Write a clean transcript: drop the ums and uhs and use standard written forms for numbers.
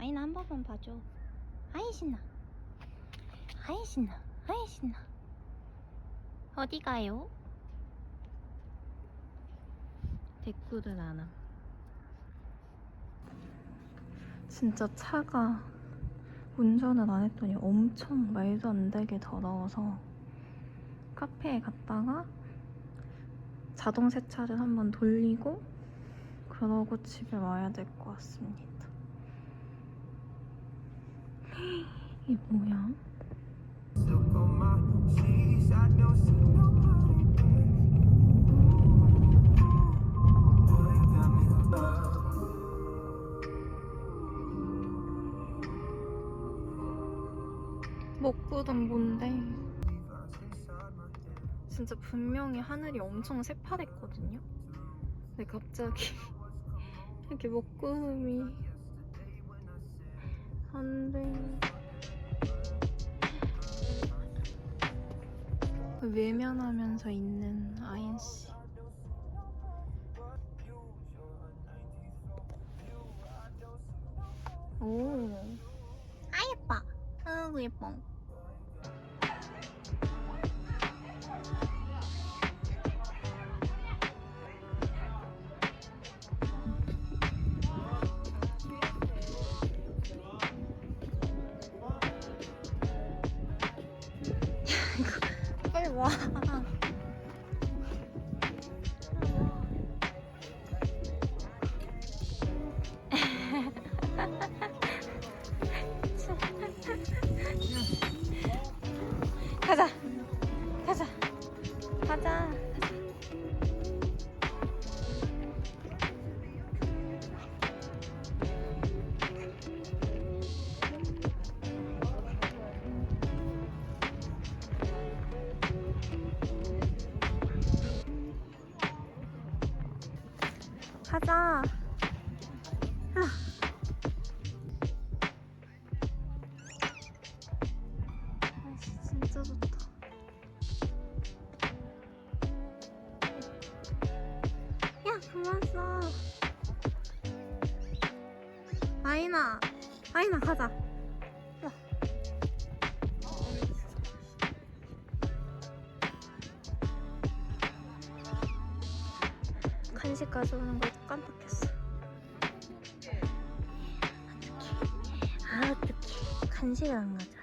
아이나 한 번만 봐줘. 아이 신나. 아이 신나. 아이 신나. 어디 가요? 대꾸는 안 함. 진짜 차가 운전을 안 했더니 엄청 말도 안 되게 더러워서 카페에 갔다가 자동 세차를 한번 돌리고 그러고 집에 와야 될 것 같습니다. 이게 뭐야? 먹구름 뭔데? 진짜 분명히 하늘이 엄청 새파랬거든요? 근데 갑자기 이렇게 먹구름이 안 돼. 외면하면서 있는 아인씨. 오. 아, 예뻐. 아이고, 예뻐. 빨리 와. 가자. 가자. 가자. 가자. 날씨 진짜 좋다. 야, 그만 써. 아이나, 아이나 가자. 야. 간식 가져오는 걸 깜빡했어. 어떡해. 아, 어떡해. 간식을 안 가져.